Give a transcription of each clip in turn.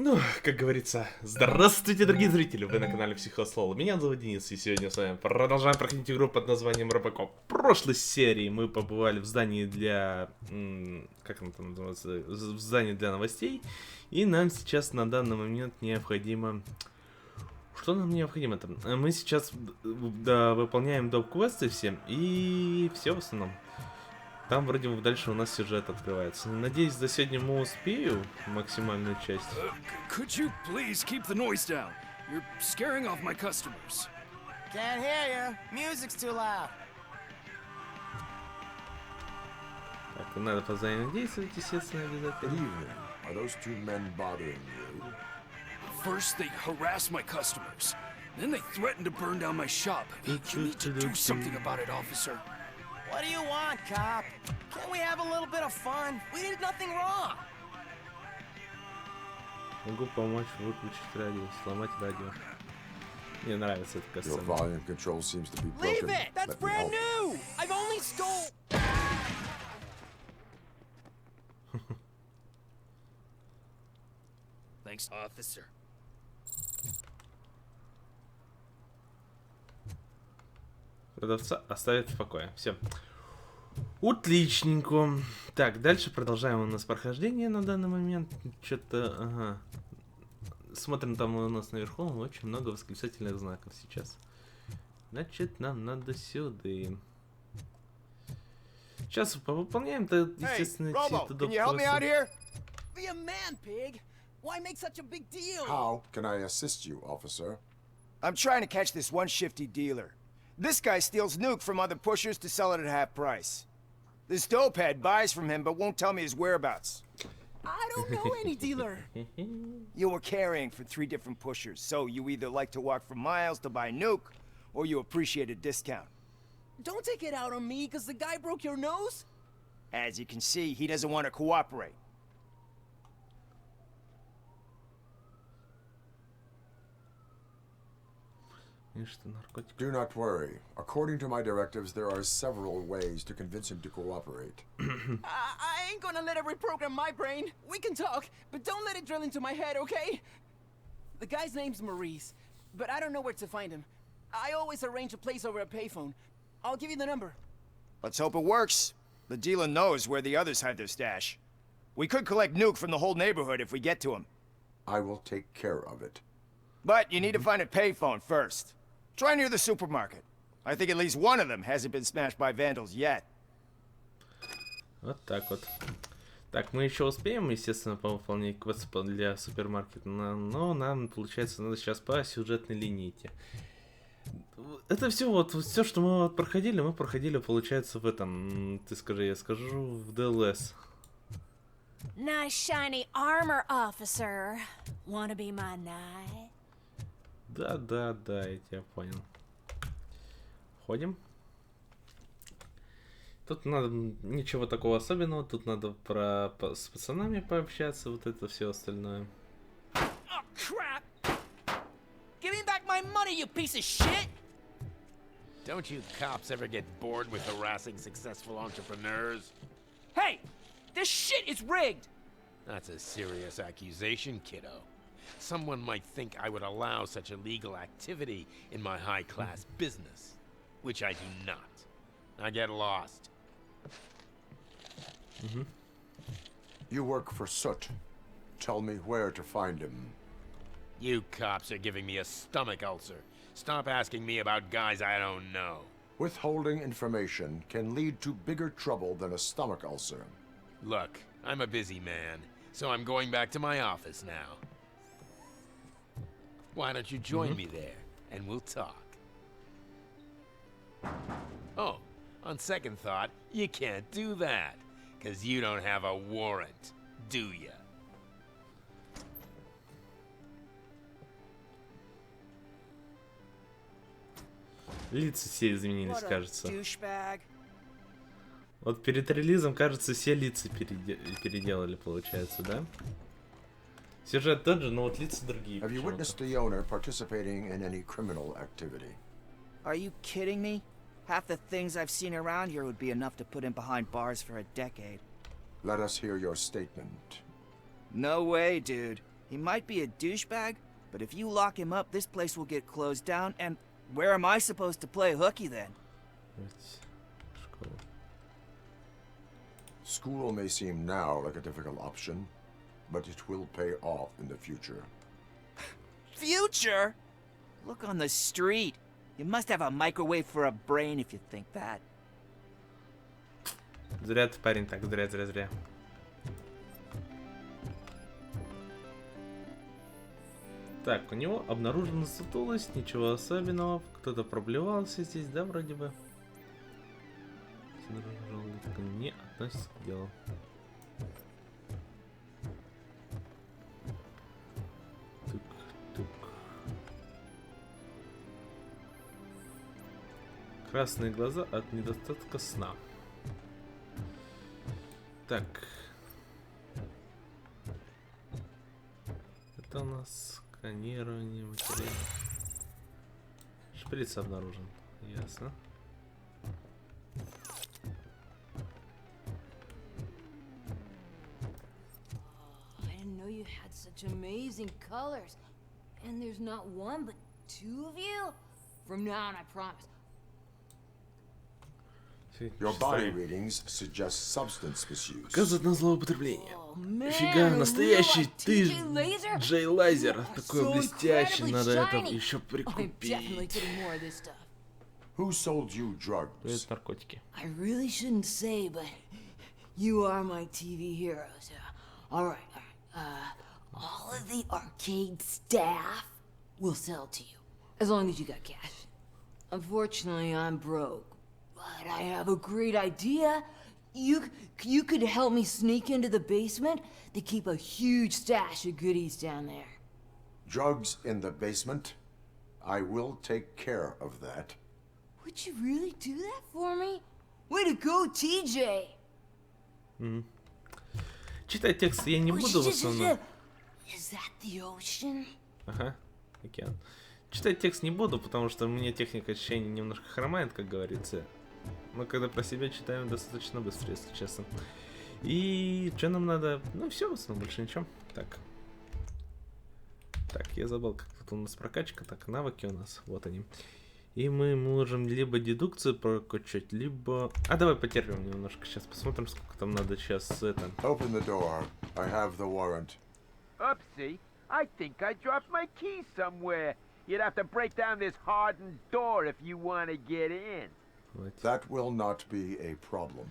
Ну, как говорится, здравствуйте, дорогие зрители, вы на канале Psixoz. Меня зовут Денис, и сегодня с вами продолжаем проходить игру под названием RoboCop. В прошлой серии мы побывали в здании для... как оно там называется? В здании для новостей. И нам сейчас на данный момент необходимо... Что нам необходимо там? Мы сейчас выполняем доп-квесты всем, и все в основном. Там вроде бы дальше у нас сюжет открывается. Надеюсь, за сегодня мы успею максимальную часть. Could you please keep the noise down? You're scaring off my customers. Can't hear you. Music's too loud. Так, надо взаимодействовать, естественно, обязательно. Are those two men bothering you? First they harass my customers, then they threaten to burn down my shop. You need to do something about it, officer. What do you want, cop? Can't we have a little bit of fun? We did nothing wrong. Могу помочь выключить радио, сломать радио. Мне нравится эта Your касса. volume control seems to be broken. Leave it! That's Let me brand help. new! I've only stole... Thanks, officer. Продавца оставить в покое. Все. Отличненько. Так, дальше продолжаем у нас прохождение на данный момент. Что-то, ага. Смотрим, там у нас наверху очень много восклицательных знаков сейчас. Значит, нам надо сюда. Сейчас повыполняем-то, естественно, Robo, эти can you help me out here? Be a man, pig. Why make such a big deal? How can I assist you, officer? I'm trying to catch this one shifty dealer. This guy steals nuke from other pushers to sell it at half price. This dopehead buys from him but won't tell me his whereabouts. I don't know any dealer. You were carrying for 3 different pushers, so you either like to walk for miles to buy nuke, or you appreciate a discount. Don't take it out on me because the guy broke your nose. As you can see, he doesn't want to cooperate. Do not worry. According to my directives, there are several ways to convince him to cooperate. I ain't gonna let it reprogram my brain. We can talk, but don't let it drill into my head, okay? The guy's name's Maurice, but I don't know where to find him. I always arrange a place over a payphone. I'll give you the number. Let's hope it works. The dealer knows where the others hide their stash. We could collect nuke from the whole neighborhood if we get to him. I will take care of it. But you need to find a payphone first. Try near the supermarket. I think at least one of them hasn't been smashed by vandals yet. Вот так вот. Так, мы еще успеем, естественно, повыполнять квест для супермаркета, но нам, получается, надо сейчас по сюжетной линейке. Это все вот, все, что мы проходили, получается, в этом, ты скажи, я скажу, в ДЛС. Nice shiny armor, officer. Wanna be my knight? Да, я тебя понял. Ходим. Тут надо ничего такого особенного, тут надо с пацанами пообщаться, вот это все остальное. Oh, crap! Give me back my money, you piece of shit! Don't you cops ever get bored with harassing successful entrepreneurs? Hey! This shit is rigged! That's a serious accusation, kiddo. Someone might think I would allow such illegal activity in my high-class business, which I do not. I get lost. You work for Soot. Tell me where to find him. You cops are giving me a stomach ulcer. Stop asking me about guys I don't know. Withholding information can lead to bigger trouble than a stomach ulcer. Look, I'm a busy man, so I'm going back to my office now. Why don't you join me there, and we'll talk. Oh, on second thought, you can't do that, because you don't have a warrant, do ya? Лица все изменились, What a кажется. douchebag. Вот перед релизом, кажется, все лица переделали, получается, да? Сюжет тот же, но вот лица другие. Have you witnessed the owner participating in any criminal activity? Are you kidding me? Half the things I've seen around here would be enough to put him behind bars for a decade. Let us hear your statement. No way, dude. He might be a douchebag, but if you lock him up, this place will get closed down, and where am I supposed to play hooky then? School may seem now like a difficult option, but it will pay off in the future. Future? Look on the street. You must have a microwave for a brain if you think that. Зря ты, парень, так, зря. Так, у него обнаружена сутулость, ничего особенного. Кто-то проблевался здесь, да, вроде бы. Не относится к делу. Тук. Красные глаза от недостатка сна. Так. Это у нас сканирование материала. Шприц обнаружен. Ясно. I didn't know you had such amazing colors. And there's not one, but two of you? From now on, I promise. Your body readings suggest substance misuse. Указывает на злоупотребление. Фига, настоящий ты, Джей Лазер. Такой блестящий, надо это еще прикупить. Who sold you drugs? Это наркотики. I really shouldn't say, but you are my TV heroes. All right. All of the arcade staff will sell to you, as long as you got cash. Unfortunately, I'm broke, but I have a great idea. You could help me sneak into the basement. They keep a huge stash of goodies down there. Drugs in the basement? I will take care of that. Would you really do that for me? Way to go, TJ! Читать текст я не буду в основном. Is that the ocean? Ага, океан. Читать текст не буду, потому что у меня техника чтения немножко хромает, как говорится. Мы когда про себя читаем достаточно быстро, если честно. И что нам надо? Ну все, в основном больше ничего. Так, я забыл, как тут у нас прокачка. Так, навыки у нас, вот они. И мы можем либо дедукцию прокачать, либо... А давай потерпим немножко, сейчас посмотрим, сколько там надо сейчас это... Open the door. I have the warrant. Oopsie, I think I dropped my keys somewhere. You'd have to break down this hardened door if you want to get in. Вот. That will not be a problem.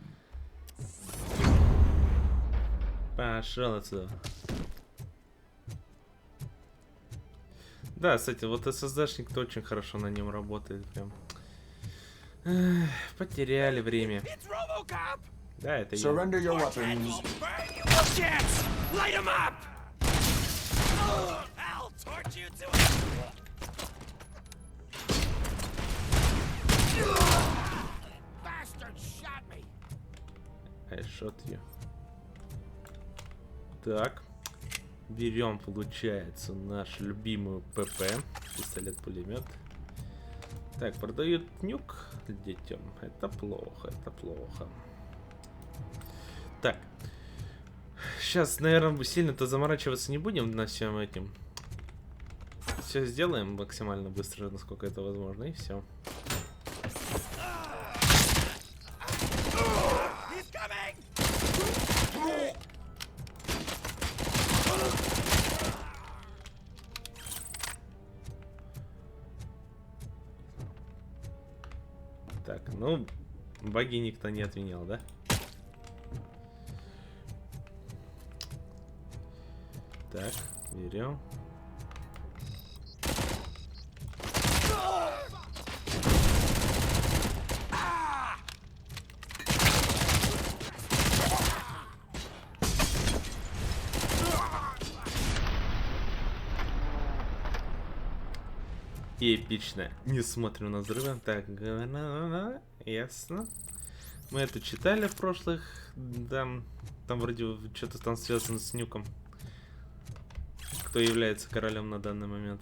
Пошел отсюда. Да, кстати, вот SSD-шник-то очень хорошо на нем работает, прям. Эх, потеряли время. Да, это я. Surrender your weapons. Light 'em up! I'll torch you to it! Bastard shot me! I shot you. Так. Берем, получается, наш любимый ПП. Пистолет-пулемет. Так, продают нюк детям. Это плохо, это плохо. Так. Сейчас, наверное, сильно-то заморачиваться не будем на всем этим. Все сделаем максимально быстро, насколько это возможно, и все. Так, ну, баги никто не отменял, да? Так, берем. Эпично. Не смотрю на взрывы. Так, ясно. Мы это читали в прошлых. Да, там вроде что-то там связано с нюком. Кто является королем на данный момент.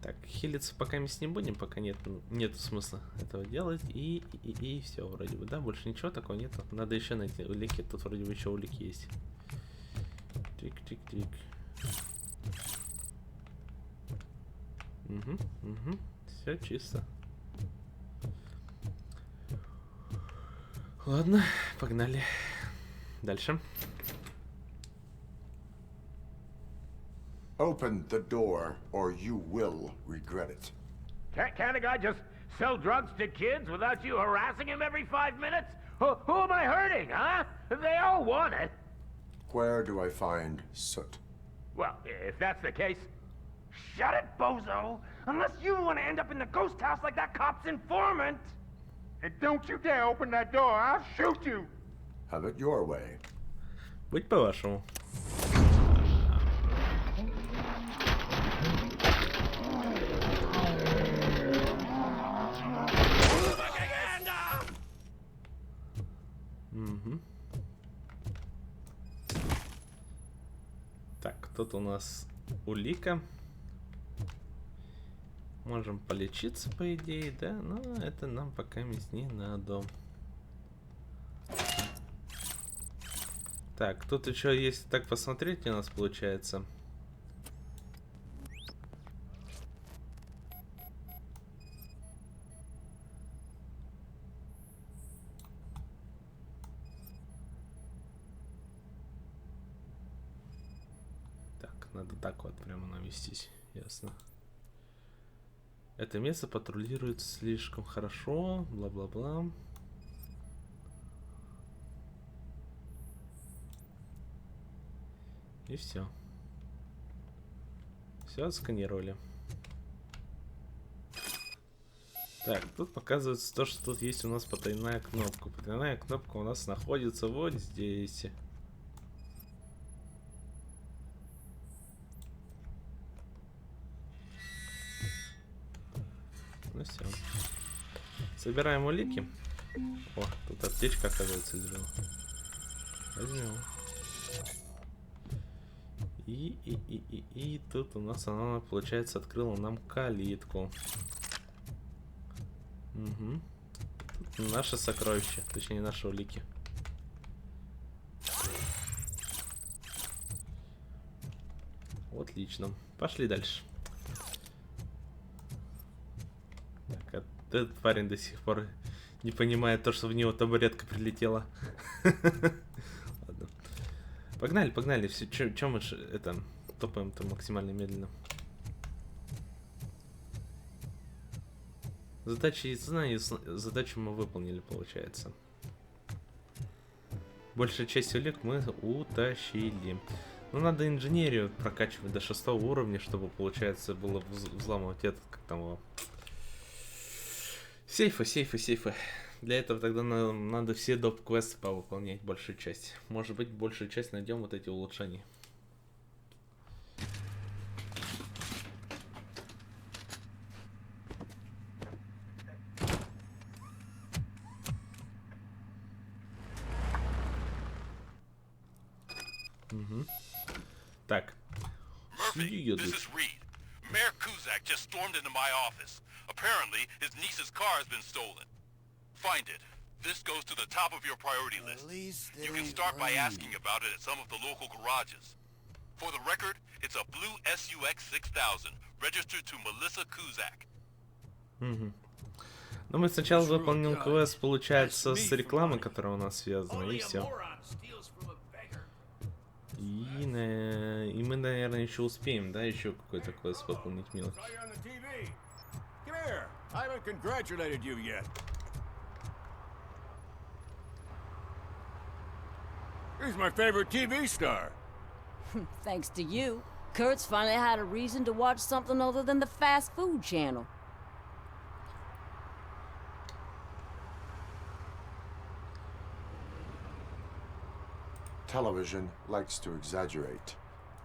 Так, хилиться пока мы с не будем, пока нету смысла этого делать. И все, вроде бы, да, больше ничего такого нету. Надо еще найти улики, тут вроде бы еще улики есть. Тик-тик-тик. Угу. Все чисто. Ладно, погнали. Дальше. Open the door, or you will regret it. Can't a guy just sell drugs to kids without you harassing him every 5 minutes? Who am I hurting, huh? They all want it. Where do I find soot? Well, if that's the case, shut it, bozo! Unless you want to end up in the ghost house like that cop's informant! And don't you dare open that door, I'll shoot you! Have it your way. Будь по-вашему. Угу. Так, тут у нас улика. Можем полечиться, по идее, да? Но это нам пока не надо. Так, тут еще, если так посмотреть, у нас получается. Так, надо так вот прямо навестись, ясно. Это место патрулирует слишком хорошо, бла-бла-бла. И все. Все отсканировали. Так, тут показывается то, что тут есть у нас потайная кнопка. Потайная кнопка у нас находится вот здесь. Ну все. Собираем улики. О, тут аптечка, оказывается, лежала. Возьмем. И тут у нас она, получается, открыла нам калитку. Угу. Тут наше сокровище, точнее наши улики. Отлично. Пошли дальше. Так, этот парень до сих пор не понимает то, что в него табуретка прилетела. Ладно. Погнали, погнали. Все, чем мы это топаем-то максимально медленно. Задачи знаю, задачу мы выполнили, получается. Большая часть улик мы утащили. Но надо инженерию прокачивать до 6 уровня, чтобы, получается, было взламывать этот, как там его... Сейфы. Для этого тогда надо все доп-квесты повыполнять, большую часть. Может быть, большую часть найдем вот эти улучшения. Угу. Так. Murphy, this is Reed. Mayor Kuzak just stormed into my office. Apparently, his niece's car has been stolen. Find it. This goes to the top of your priority list. You can start by asking about it at some of the local garages. For the record, it's a blue SUX 6000, registered to Melissa Kuzak. Угу. Но мы сначала выполним квест, получается, с рекламой, которая у нас связана, и все. И мы, наверное, еще успеем, да, еще какой-то квест выполнить мелочь. He's my favorite TV star. Thanks to you, Kurt's finally had a reason to watch something other than the fast food channel. Television likes to exaggerate.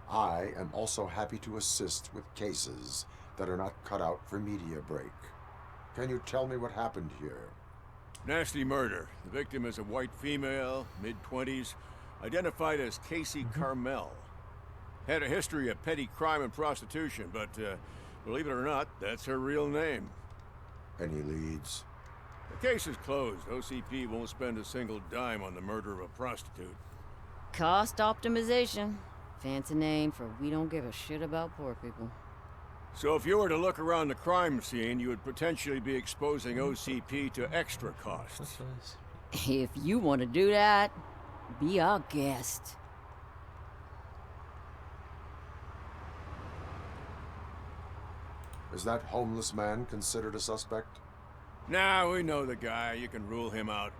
I am also happy to assist with cases that are not cut out for media break. Can you tell me what happened here? Nasty murder. The victim is a white female, mid-20s, identified as Casey Carmel. Had a history of petty crime and prostitution, but Believe it or not, that's her real name. Any leads? The case is closed. OCP won't spend a single dime on the murder of a prostitute. Cost optimization. Fancy name for we don't give a shit about poor people. So if you were to look around the crime scene, you would potentially be exposing OCP to extra costs. If you want to do that, be our guest. Is that homeless man considered a suspect? Nah, we know the guy. You can rule him out.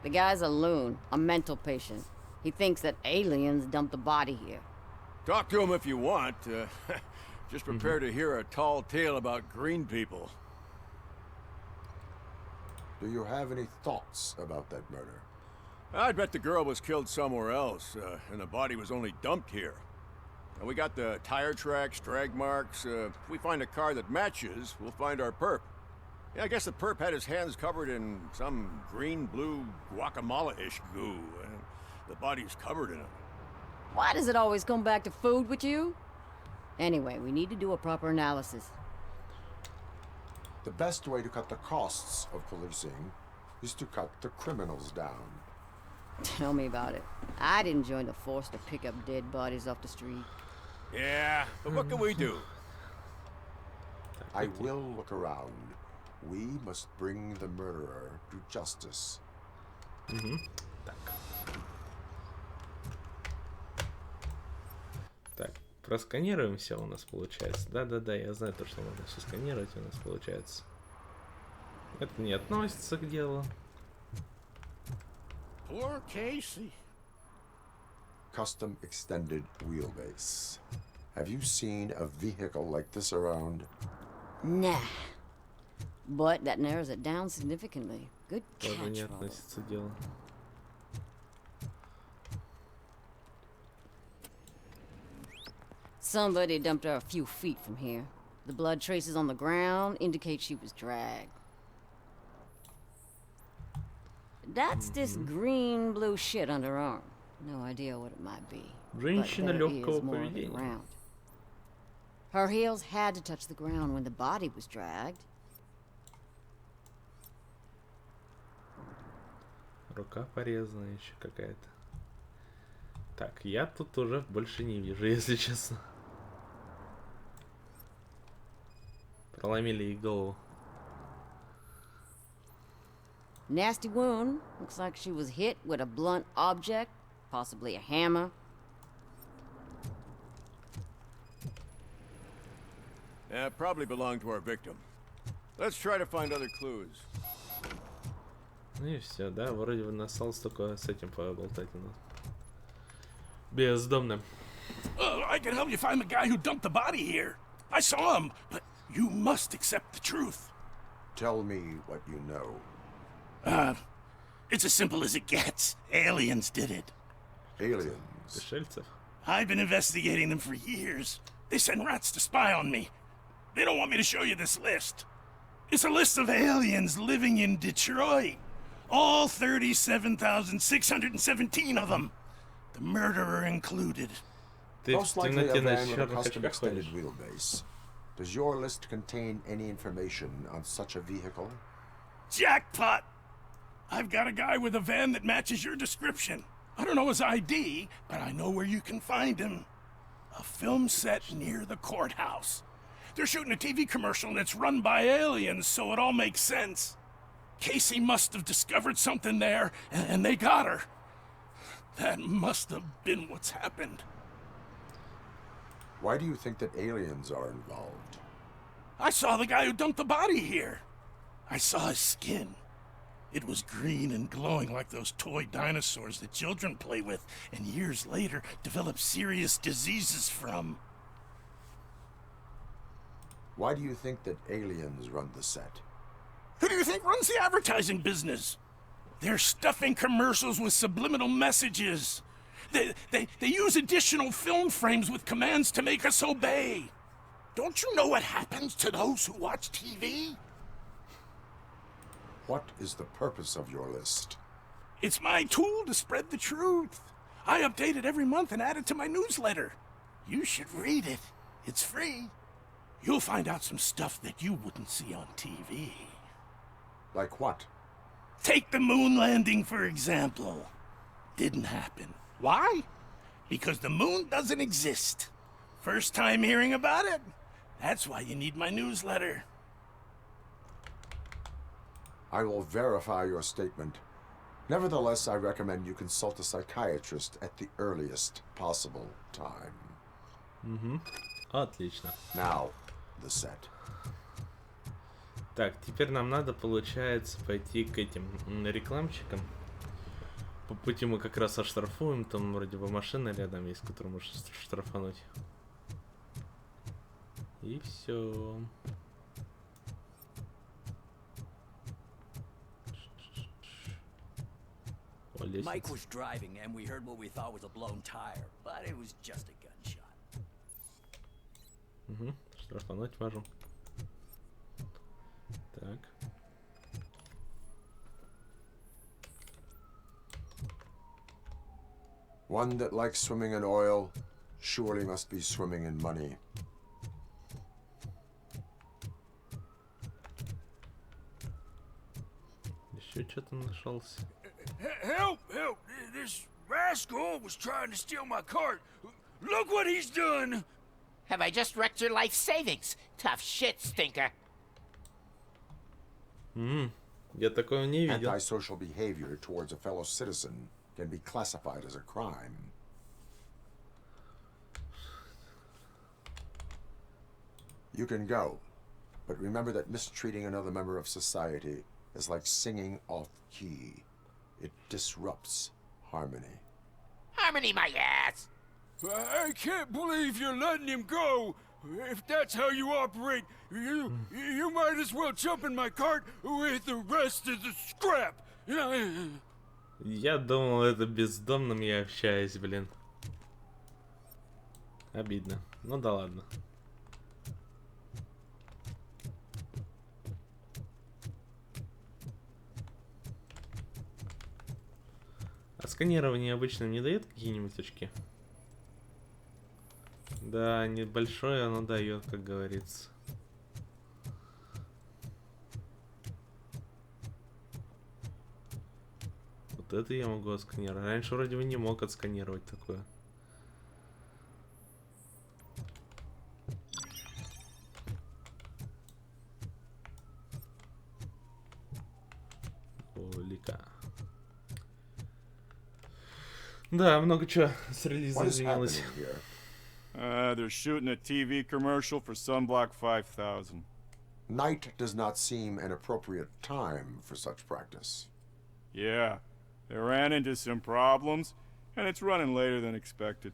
The guy's a loon, a mental patient. He thinks that aliens dumped the body here. Talk to him if you want. Just prepare to hear a tall tale about green people. Do you have any thoughts about that murder? I'd bet the girl was killed somewhere else, and the body was only dumped here. And we got the tire tracks, drag marks. If we find a car that matches, we'll find our perp. Yeah, I guess the perp had his hands covered in some green-blue guacamole-ish goo, and the body's covered in it. Why does it always come back to food with you? Anyway, we need to do a proper analysis. The best way to cut the costs of policing is to cut the criminals down. Tell me about it. I didn't join the force to pick up dead bodies off the street. Yeah, but what can we do? I will look around. We must bring the murderer to justice. Так. Так, просканируем все у нас получается. Да-да-да, я знаю то, что можно все сканировать у нас получается. Это не относится к делу. Poor Casey. Custom extended wheelbase. Have you seen a vehicle like this around? Nah. But that narrows it down significantly. Good catch, Тоже не Robert. относится к делу. Somebody dumped her a few feet from here. The blood traces on the ground indicate she was dragged. That's this green-blue shit on her arm. No idea what it might be. Женщина But there легкого is more of it поведения. around. Her heels had to touch the ground when the body was dragged. Рука порезанная еще какая-то. Так, я тут уже больше не вижу, если честно. Проломили ей голову. Nasty wound. Looks like she was hit with a blunt object, possibly a hammer. Yeah, probably belonged to our victim. Let's try to find other clues. Ну и все, да, вроде бы осталось только с этим поболтать у нас. Бездомным. I can help you find the guy who dumped the body here. I saw him, but you must accept the truth. Tell me what you know. It's as simple as it gets. Aliens did it. Aliens. Пришельцев. I've been investigating them for years. They send rats to spy on me. They don't want me to show you this list. It's a list of aliens living in Detroit. All 37,617 of them. The murderer included. Ты в Most likely темноте a на van with a черных custom очках extended ходишь. wheelbase. Does your list contain any information on such a vehicle? Jackpot! I've got a guy with a van that matches your description. I don't know his ID, but I know where you can find him. A film set near the courthouse. They're shooting a TV commercial and it's run by aliens, so it all makes sense. Casey must have discovered something there, and they got her. That must have been what's happened. Why do you think that aliens are involved? I saw the guy who dumped the body here. I saw his skin. It was green and glowing like those toy dinosaurs that children play with and years later develop serious diseases from. Why do you think that aliens run the set? Who do you think runs the advertising business? They're stuffing commercials with subliminal messages. They use additional film frames with commands to make us obey. Don't you know what happens to those who watch TV? What is the purpose of your list? It's my tool to spread the truth. I update it every month and add it to my newsletter. You should read it. It's free. you'll find out some stuff that you wouldn't see on TV. Like what? Take the moon landing, for example. Didn't happen. Why? Because the moon doesn't exist. First time hearing about it? That's why you need my newsletter. I will verify your statement. Nevertheless, I recommend you consult a psychiatrist at the earliest possible time. Отлично. Now, the set. Так, теперь нам надо, получается, пойти к этим рекламщикам. По пути мы как раз оштрафуем, там вроде бы машина рядом есть, которую можно штрафануть. И все. Mike was driving and we heard what we thought was a blown tire, but it was just a gunshot. Штрафануть можем. Так. One that likes swimming in oil surely must be swimming in money. Еще что-то нашелся. Help! Help! This rascal was trying to steal my cart. Look what he's done! Have I just wrecked your life savings? Tough shit, stinker. Я такого не видел. Antisocial behavior towards a fellow citizen can be classified as a crime. You can go, but remember that mistreating another member of society is like singing off key. It disrupts harmony. Harmony my ass! I can't believe you're letting him go! If that's how you operate, you might as well jump in my cart with the rest of the scrap! Я думал, это бездомным я общаюсь, блин. Обидно. Ну да ладно. А сканирование обычно не дает какие-нибудь очки? Да, небольшое оно дает, как говорится. Вот это я могу отсканировать. Раньше вроде бы не мог отсканировать такое. Олика. Да, много чего с релиза изменилось. They're shooting a TV commercial for Sunblock 5000. Night does not seem an appropriate time for such practice. Yeah, they ran into some problems, and it's running later than expected.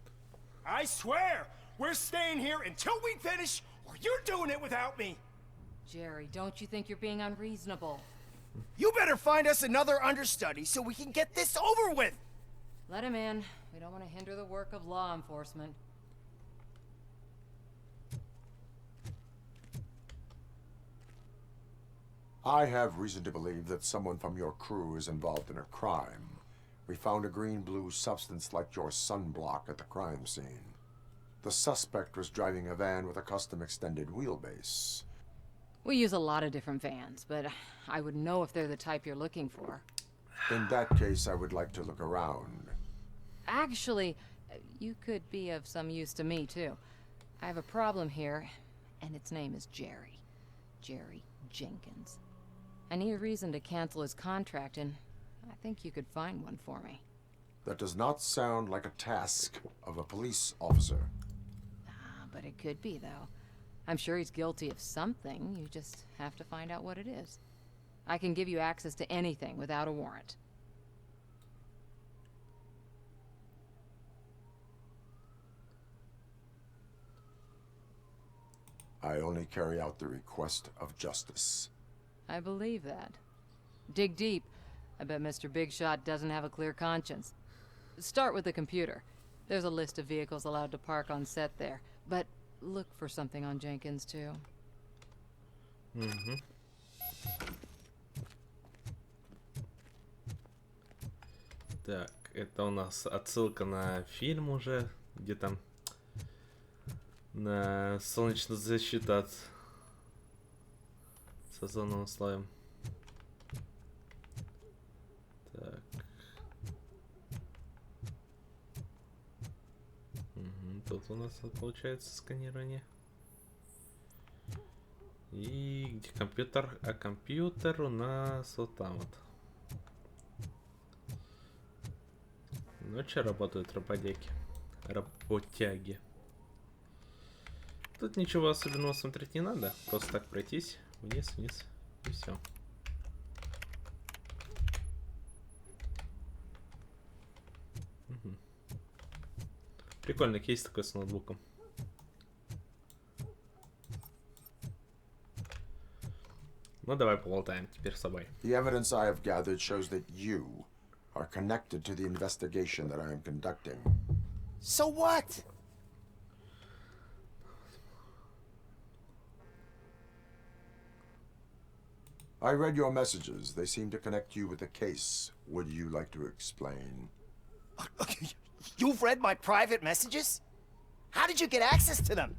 I swear, we're staying here until we finish, or you're doing it without me. Jerry, don't you think you're being unreasonable? You better find us another understudy so we can get this over with. Let him in. We don't want to hinder the work of law enforcement. I have reason to believe that someone from your crew is involved in a crime. We found a green-blue substance like your sunblock at the crime scene. The suspect was driving a van with a custom extended wheelbase. We use a lot of different vans, but I wouldn't know if they're the type you're looking for. In that case, I would like to look around. Actually, you could be of some use to me, too. I have a problem here, and its name is Jerry. Jerry Jenkins. I need a reason to cancel his contract, and I think you could find one for me. That does not sound like a task of a police officer. But it could be, though. I'm sure he's guilty of something. You just have to find out what it is. I can give you access to anything without a warrant. I only carry out the request of justice. I believe that. Dig deep. I bet Mr. Big Shot doesn't have a clear conscience. Start with the computer. There's a list of vehicles allowed to park on set there. But look for something on Jenkins, too. Так, это у нас отсылка на фильм уже, где там Да, солнечная защита с озоновым слоем. Так. Угу, тут у нас получается сканирование. И где компьютер? А компьютер у нас вот там вот. Ночью работают работяги. Работяги. Тут ничего особенного смотреть не надо. Просто так пройтись вниз, вниз и все. Угу. Прикольный кейс такой с ноутбуком. Ну давай поболтаем теперь с собой. The evidence I have gathered shows that you are connected to the investigation that I am conducting. So what? I read your messages. They seem to connect you with the case. Would you like to explain? You've read my private messages? How did you get access to them?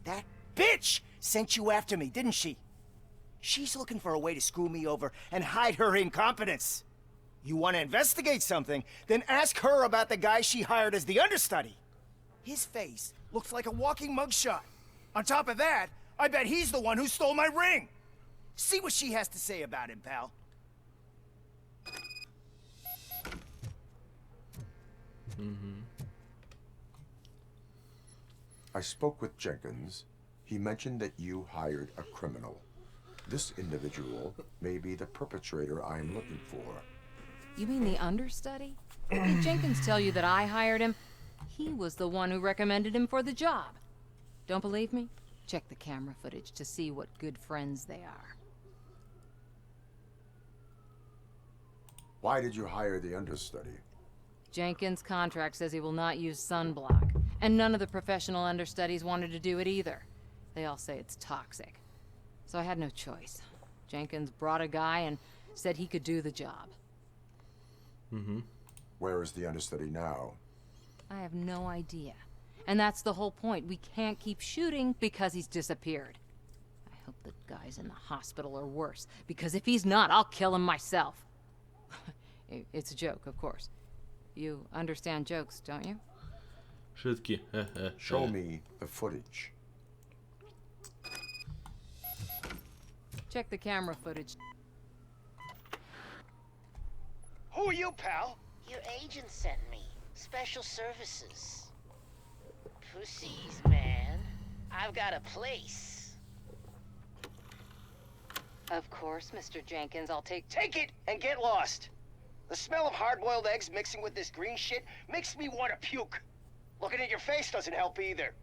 That bitch sent you after me, didn't she? She's looking for a way to screw me over and hide her incompetence. You want to investigate something, then ask her about the guy she hired as the understudy. His face looks like a walking mugshot. On top of that, I bet he's the one who stole my ring. See what she has to say about him, pal. I spoke with Jenkins. He mentioned that you hired a criminal. This individual may be the perpetrator I am looking for. You mean the understudy? Did Jenkins tell you that I hired him? He was the one who recommended him for the job. Don't believe me? Check the camera footage to see what good friends they are. Why did you hire the understudy? Jenkins' contract says he will not use sunblock, and none of the professional understudies wanted to do it either. They all say it's toxic. So I had no choice. Jenkins brought a guy and said he could do the job. Where is the understudy now? I have no idea. And that's the whole point. We can't keep shooting because he's disappeared. I hope the guy's in the hospital or worse, because if he's not, I'll kill him myself. It's a joke, of course. You understand jokes, don't you? Шутки. Show me the footage. Check the camera footage. Who are you, pal? Your agent sent me. Special services. Pussies, man. I've got a place. Of course, Mr. Jenkins, I'll take... Take it and get lost. The smell of hard-boiled eggs mixing with this green shit makes me want to puke. Looking at your face doesn't help either.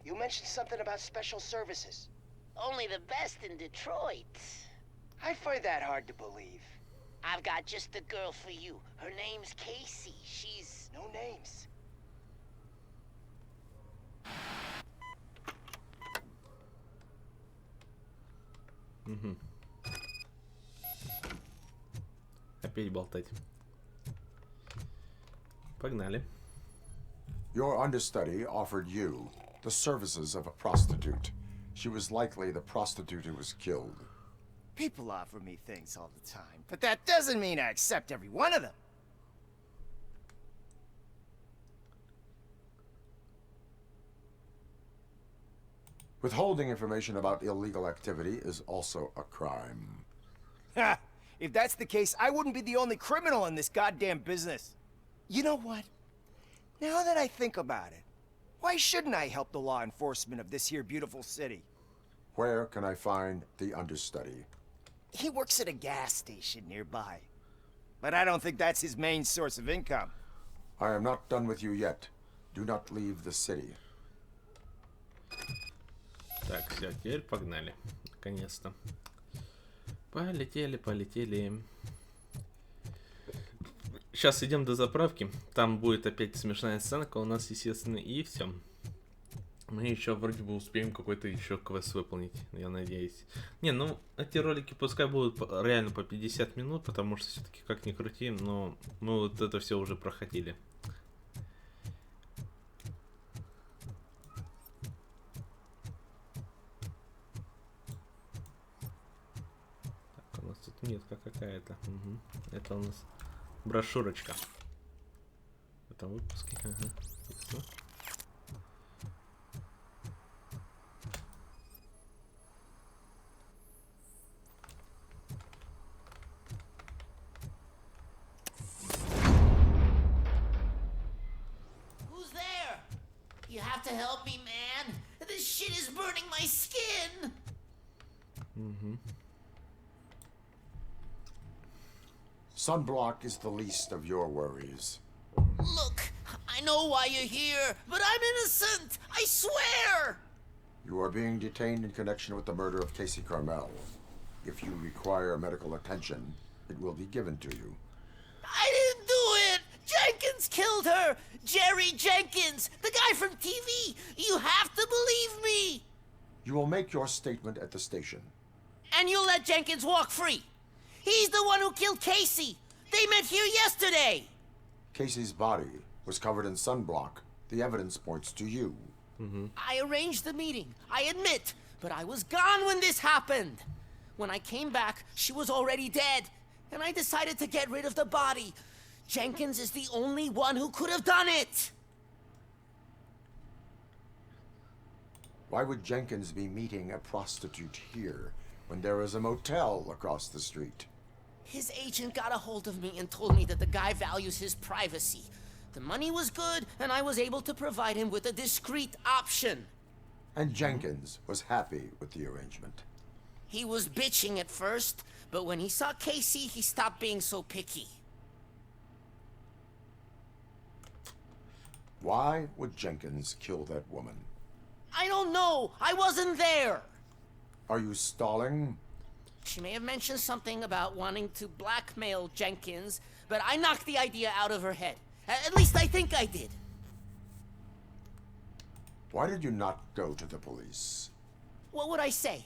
You mentioned something about special services. Only the best in Detroit. I find that hard to believe. I've got just the girl for you. Her name's Casey. She's... No names. Опять болтать. Погнали. Your understudy offered you the services of a prostitute. She was likely the prostitute who was killed. People offer me things all the time, but that doesn't mean I accept every one of them. Withholding information about illegal activity is also a crime. Ha! If that's the case, I wouldn't be the only criminal in this goddamn business. You know what? Now that I think about it, why shouldn't I help the law enforcement of this here beautiful city? Where can I find the understudy? He works at a gas station nearby. But I don't think that's his main source of income. I am not done with you yet. Do not leave the city. Так, все, теперь погнали. Наконец-то. Полетели, полетели. Сейчас идем до заправки. Там будет опять смешная сценка у нас, естественно, и все. Мы еще вроде бы успеем какой-то еще квест выполнить, я надеюсь. Не, ну эти ролики пускай будут реально по 50 минут, потому что все-таки как ни крути, но мы вот это все уже проходили. Так, у нас тут метка какая-то. Угу. Это у нас брошюрочка. В этом выпуске. Ага. Ясно. You have to help me, man. This shit is burning my skin. Sunblock is the least of your worries. Look, I know why you're here, but I'm innocent. I swear. You are being detained in connection with the murder of Casey Carmel. If you require medical attention, it will be given to you. I didn't do it. Jenkins killed her. Jerry Jenkins, the guy from TV. You have to believe me. You will make your statement at the station. And you'll let Jenkins walk free. He's the one who killed Casey. They met here yesterday. Casey's body was covered in sunblock. The evidence points to you. I arranged the meeting, I admit, but I was gone when this happened. When I came back, she was already dead, and I decided to get rid of the body. Jenkins is the only one who could have done it. Why would Jenkins be meeting a prostitute here when there is a motel across the street? His agent got a hold of me and told me that the guy values his privacy. The money was good, and I was able to provide him with a discreet option. And Jenkins was happy with the arrangement. He was bitching at first, but when he saw Casey, he stopped being so picky. Why would Jenkins kill that woman? I don't know. I wasn't there. Are you stalling? She may have mentioned something about wanting to blackmail Jenkins, but I knocked the idea out of her head. At least I think I did. Why did you not go to the police? What would I say?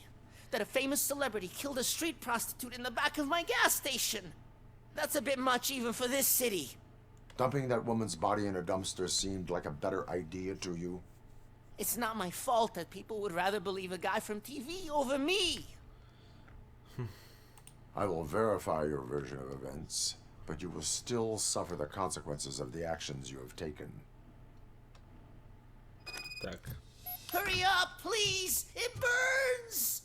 That a famous celebrity killed a street prostitute in the back of my gas station? That's a bit much even for this city. Dumping that woman's body in a dumpster seemed like a better idea to you? It's not my fault that people would rather believe a guy from TV over me. I will verify your version of events, but you will still suffer the consequences of the actions you have taken. Так. Hurry up, please! It burns!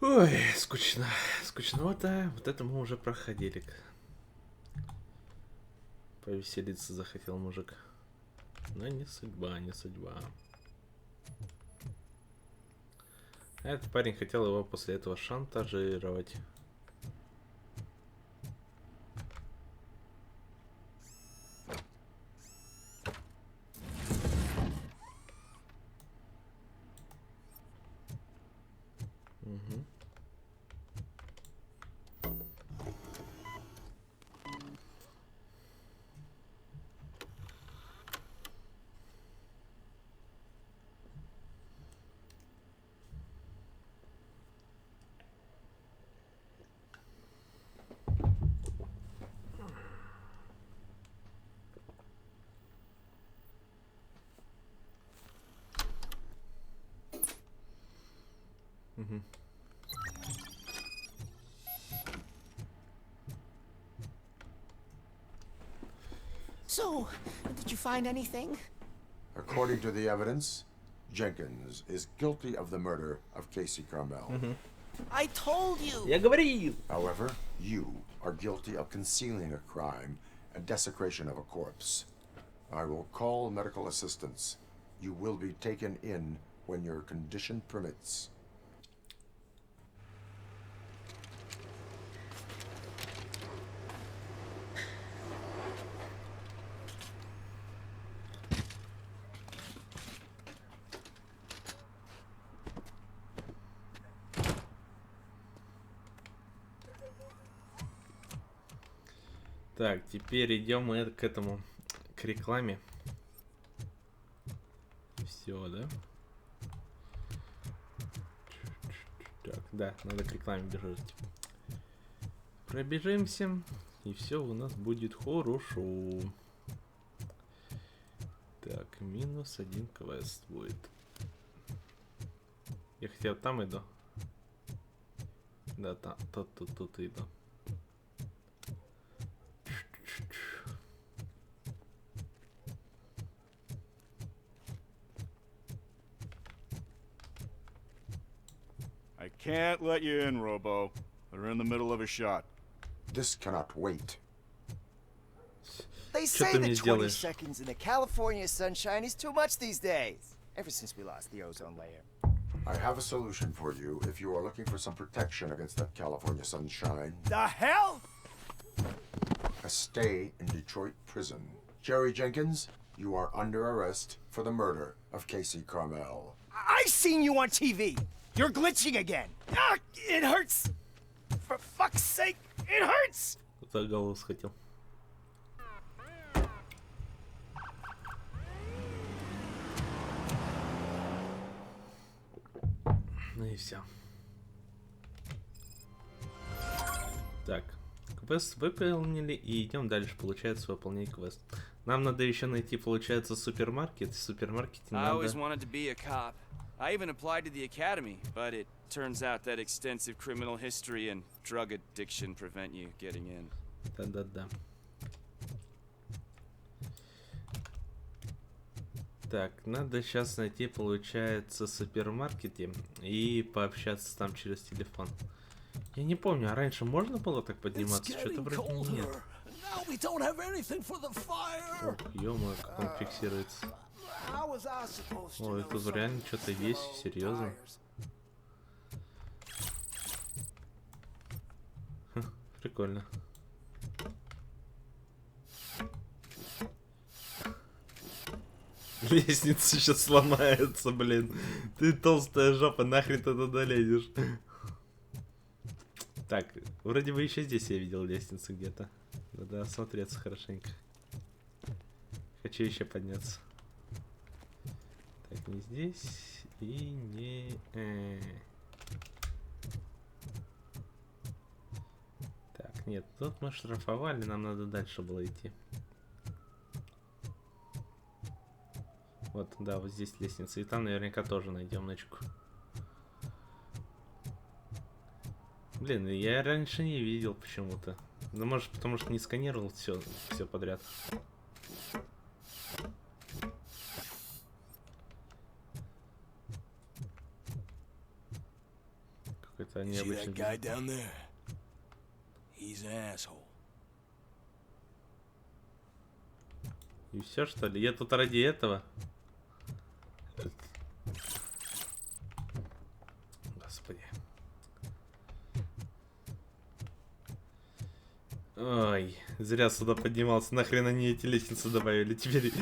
Ой, скучно. Скучновато. Вот это мы уже проходили. Повеселиться захотел мужик. Но не судьба, не судьба. А этот парень хотел его после этого шантажировать. So, did you find anything? According to the evidence, Jenkins is guilty of the murder of Casey Carmel. I told you! Я говорил! However, you are guilty of concealing a crime and desecration of a corpse. I will call medical assistance. You will be taken in when your condition permits. Так, теперь идем мы к этому, к рекламе. Все, да? Так, да, надо к рекламе бежать. Пробежимся, и все у нас будет хорошо. Так, -1 квест будет. Я хотел там иду. Да, там, тут иду. I can't let you in, Robo. They're in the middle of a shot. This cannot wait. They say that 20 seconds in the California sunshine is too much these days. Ever since we lost the ozone layer. I have a solution for you if you are looking for some protection against that California sunshine. The hell? A stay in Detroit prison. Jerry Jenkins, you are under arrest for the murder of Casey Carmel. I seen you on TV. You're glitching again. Ah, it hurts. For fuck's sake, it hurts. За голову схватил. Ну и все. Так, квест выполнили и идем дальше, получается, выполнять квест. Нам надо еще найти, получается, супермаркет. В супермаркете I надо... always wanted to be a cop. I even applied to the academy, but it turns out that extensive criminal history and drug addiction prevent you getting in. Да-да-да. Так, надо сейчас найти, получается, супермаркете и пообщаться там через телефон. Я не помню, а раньше можно было так подниматься? Что-то вроде нет. Ё-моё, как он фиксируется. Ой, тут реально что-то есть, серьезно. Прикольно. Лестница сейчас сломается, блин. Ты толстая жопа, нахрен ты туда лезешь? Так, вроде бы еще здесь я видел лестницу где-то. Надо осмотреться хорошенько. Хочу еще подняться. Так, не здесь и не... Так, нет, тут мы штрафовали, нам надо дальше было идти. Вот, да, вот здесь лестница. И там наверняка тоже найдем ночку. Блин, я раньше не видел почему-то. Ну, может, потому что не сканировал все подряд. Какой-то необычный. И все, что ли? Я тут ради этого. Господи. Ой, зря сюда поднимался. Нахрен они эти лестницы добавили. Теперь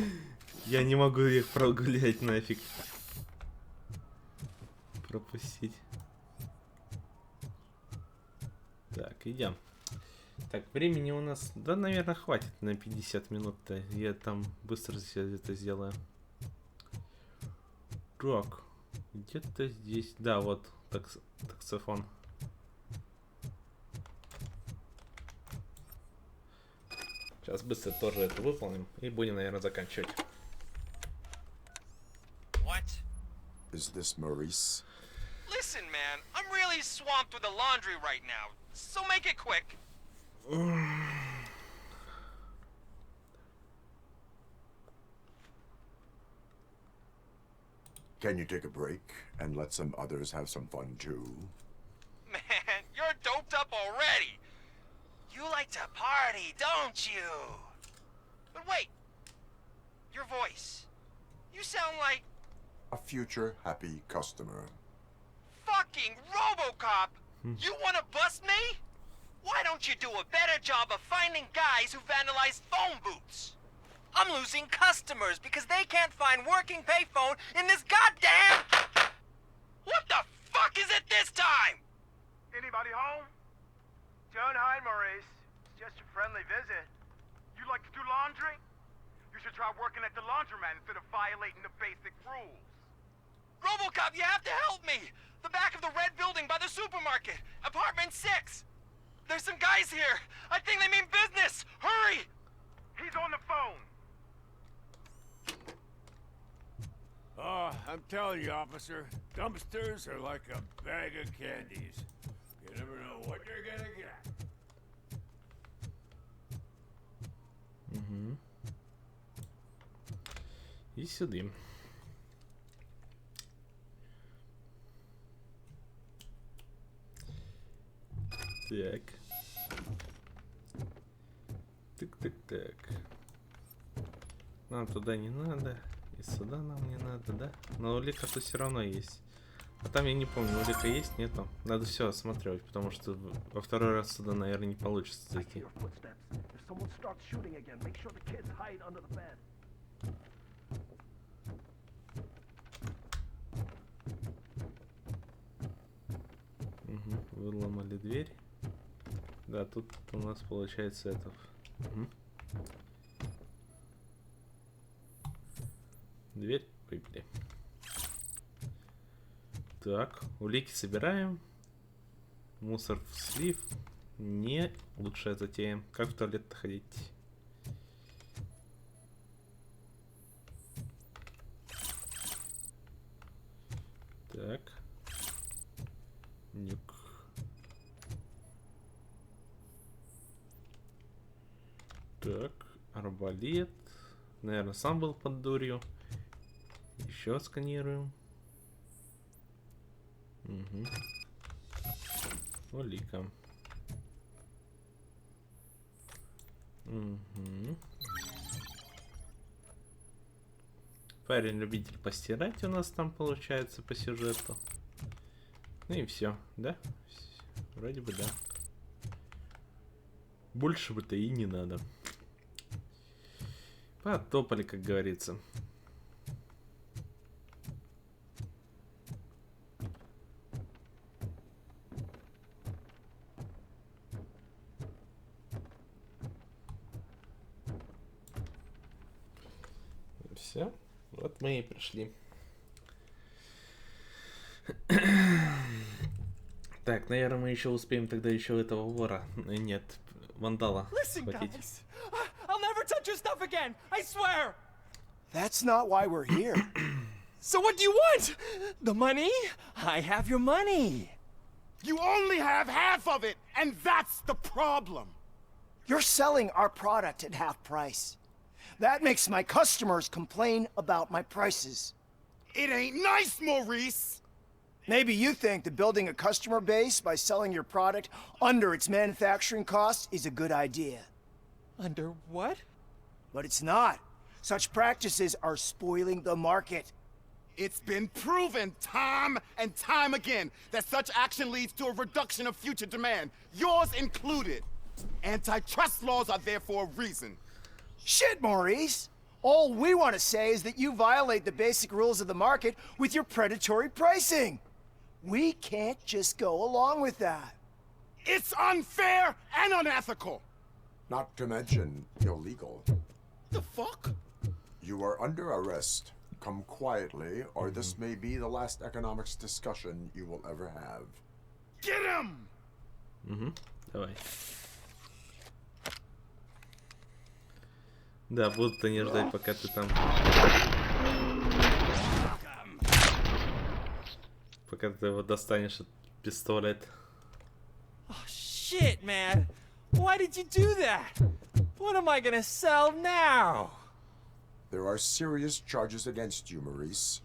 я не могу их прогулять нафиг. Пропустить. Так, идем. Так, времени у нас, да, наверное, хватит на 50 минут-то. Я там быстро все это сделаю. Так, где-то здесь, да, вот таксофон. Сейчас быстро тоже это выполним и будем, наверное, заканчивать. What? Is this Maurice? Listen, man, I'm really swamped with the laundry right now, so make it quick. Can you take a break and let some others have some fun too? Man, you're doped up already. You like to party, don't you? But wait, your voice. You sound like... A future happy customer. Fucking RoboCop! You wanna bust me? Why don't you do a better job of finding guys who vandalize phone booths? I'm losing customers because they can't find working payphone in this goddamn... What the fuck is it this time? Anybody home? Don't hide, Maurice. It's just a friendly visit. You like to do laundry? You should try working at the laundromat instead of violating the basic rules. RoboCop, you have to help me! The back of the red building by the supermarket. Apartment 6. There's some guys here. I think they mean business. Hurry! He's on the phone. Oh, I'm telling you, officer, dumpsters are like a bag of candies. You never know what you're gonna get. Угу. И сюда. Так. Так. Нам туда не надо. И сюда нам не надо, да? Но улика-то все равно есть. А там я не помню, улика есть, нету. Надо все осматривать, потому что во второй раз сюда, наверное, не получится зайти. Угу, выломали дверь. Да, тут у нас получается это. Угу. Дверь выбили. Так, улики собираем. Мусор в слив. Не лучшая затея. Как в туалет-то ходить? Так. Нюк. Так, арбалет. Наверное, сам был под дурью. Еще сканируем. Угу. Улика. Угу. Парень-любитель постирать у нас там получается по сюжету. Ну и все, да? Вроде бы да. Больше бы-то и не надо. Потопали, как говорится. Все, вот мы и пришли. Так, наверное, мы еще успеем тогда еще этого вора. Нет, вандала. Listen, guys, I'll never touch your stuff again. I swear. That's not why we're here. So what do you want? The money? I have your money. You only have half of it, and that's the problem. You're selling our product at half price. That makes my customers complain about my prices. It ain't nice, Maurice. Maybe you think that building a customer base by selling your product under its manufacturing cost is a good idea. Under what? But it's not. Such practices are spoiling the market. It's been proven time and time again that such action leads to a reduction of future demand, yours included. Antitrust laws are there for a reason. Shit, Maurice! All we want to say is that you violate the basic rules of the market with your predatory pricing. We can't just go along with that. It's unfair and unethical. Not to mention illegal. The fuck? You are under arrest. Come quietly, or this may be the last economics discussion you will ever have. Get him! Давай. Да, будут они ждать, пока ты там... Пока ты его достанешь от пистолет. Oh, shit, man. Why did you do that? What am I gonna sell now? There are serious charges against you, Maurice.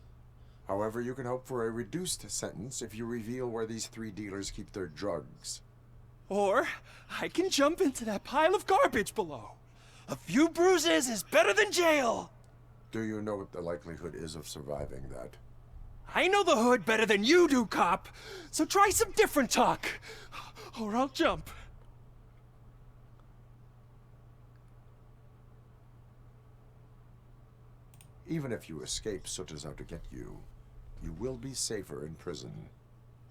However, you can hope for a reduced sentence if you reveal where these 3 dealers keep their drugs. Or I can jump into that pile of garbage below. A few bruises is better than jail. Do you know what the likelihood is of surviving that? I know the hood better than you do, cop. So try some different talk, or I'll jump. Even if you escape Soot is out to get you, you will be safer in prison.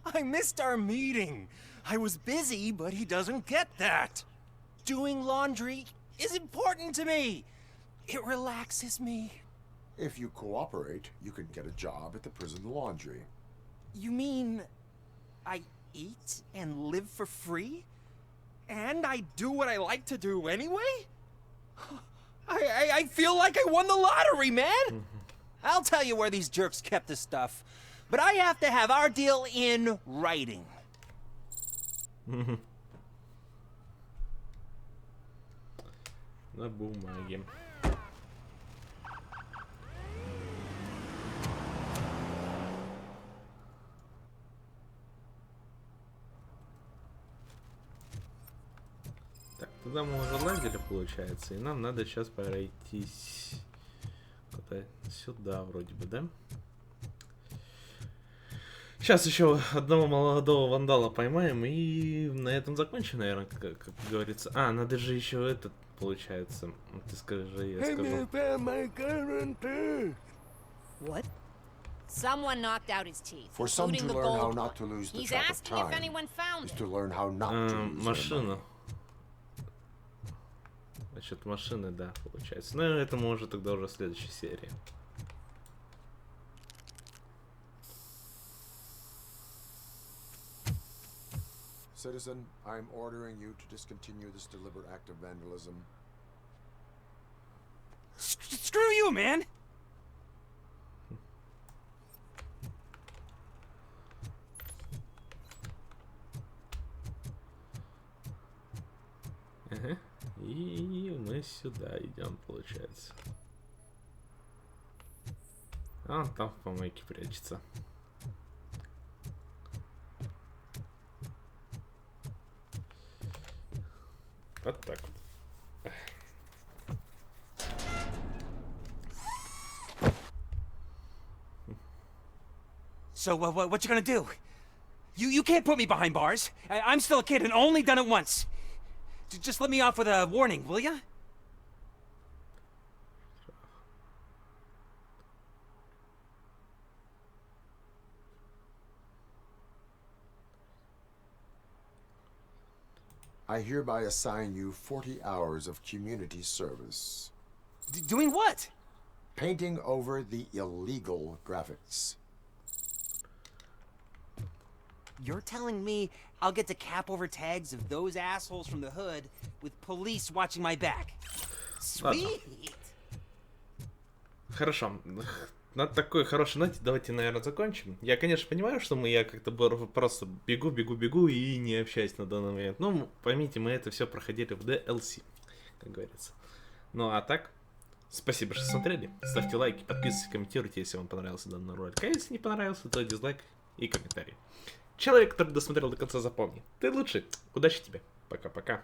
I missed our meeting. I was busy, but he doesn't get that. Doing laundry is important to me. It relaxes me. If you cooperate, you can get a job at the prison laundry. You mean I eat and live for free? And I do what I like to do anyway? I feel like I won the lottery, man! I'll tell you where these jerks kept the stuff, but I have to have our deal in writing. На бумаге. Так, туда мы уже ладили, получается, и нам надо сейчас пройтись куда-то сюда, вроде бы, да? Сейчас еще одного молодого вандала поймаем и на этом закончим, наверное, как говорится. А, надо же еще этот, получается. Ты скажи, я скажу. What? Someone knocked out his teeth. For some to including the learn how gold not to one. lose the He's track of asking if time anyone found is it. to learn how not to lose their Машину. mind. Насчет машины, да, получается. Но это мы уже тогда уже в следующей серии. Citizen, I'm ordering you to discontinue this deliberate act of vandalism. Screw you, man! Ага. И мы сюда идем, получается. А он там в помойке прячется. Вот так вот. So, what you gonna do? You can't put me behind bars. I'm still a kid and only done it once. Just let me off with a warning, will ya? I hereby assign you 40 hours of community service. Doing what? Painting over the illegal graphics. You're telling me I'll get to cap over tags of those assholes from the hood with police watching my back? Sweet! Хорошо. На такой хорошей ноте давайте, наверное, закончим. Я, конечно, понимаю, что я как-то просто бегу и не общаюсь на данный момент. Ну, поймите, мы это все проходили в DLC, как говорится. Ну, а так, спасибо, что смотрели. Ставьте лайки, подписывайтесь, комментируйте, если вам понравился данный ролик. А если не понравился, то дизлайк и комментарий. Человек, который досмотрел до конца, запомни. Ты лучший. Удачи тебе. Пока-пока.